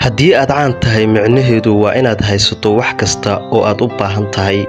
haddii aad caan tahay micnaheedu waa inaad haysato wax kasta oo aad u baahan tahay.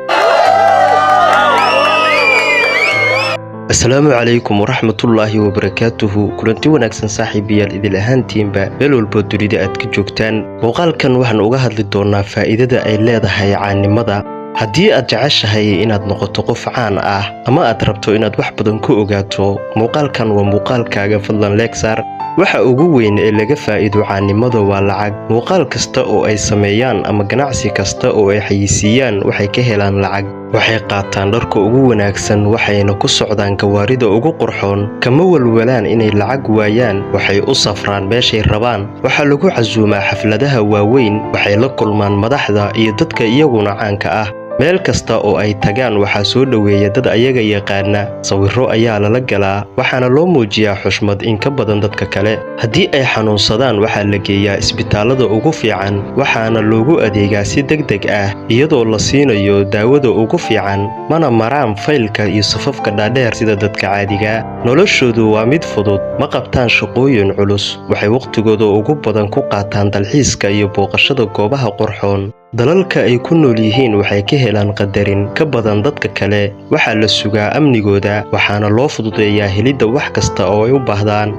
السلام عليكم ورحمة الله وبركاته. كلنتي wanaagsan saaxiibayaal idil ahaantiinba meel walba dunida aad ka joogtaan. Muuqaalkan waxaan uga hadli doonaa faa'iidada ay leedahay caanimada. haddii aad jeceshahay inaad noqoto qof caan ah ama aad rabto inaad wax badan ku ogaato, muuqaalkan waa muuqaalkaaga. fadlan like saar. waxa ugu weyn ee laga faa'iido caanimada waa lacag. muuqaal kasta oo ay sameeyaan ama ganacsi kasta oo ay xayisiiyaan waxay ka helaan lacag. waxay qaataan dharka ugu wanaagsan, waxayna ku socdaan gawaarida ugu qurxoon. kama walwalaan inay lacag waayaan. waxay u safraan meeshay rabaan. waxaa lagu casuumaa xafladaha waaweyn. waxay la kulmaan madaxda iyo dadka iyaguna caanka ah. meel kasta oo ay tagaan waxaa soo dhoweeya dad ayaga yaqaana. sawirro ayaa lala galaa, waxaana loo muujiyaa xushmad in ka badan dadka kale. haddii ay xanuunsadaan waxaa la geeyaa isbitaalada ugu fiican, waxaana loogu adeegaa si degdeg ah iyadoo la siinayo daawada ugu fiican. mana maraan faylka iyo safafka dhaadheer sida dadka caadiga. noloshoodu waa mid fudud, ma qabtaan shaqooyin culus. waxay waqtigooda ugu badan ku qaataan dalxiiska iyo booqashada goobaha qurxoon. dalalka ay ku nool yihiin waxay ka helaan qadarin ka badan dadka kale. waxaa la sugaa amnigooda, waxaana loo fududeeyaa helidda wax kasta oo ay u baahdaan.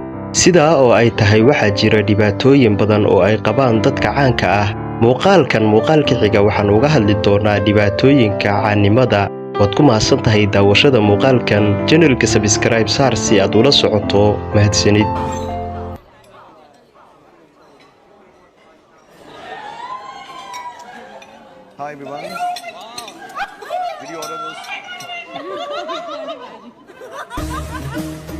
sidaa oo ay tahay waxaa jira dhibaatooyin badan oo ay qabaan dadka caanka ah. muuqaalka xiga waxaan uga hadli doonaa dhibaatooyinka caanimada. waad ku mahadsan tahay daawashada muuqaalkan. channelka subscribe saar si aad ula socoto. mahadsanid. Hi everyone. Video order this.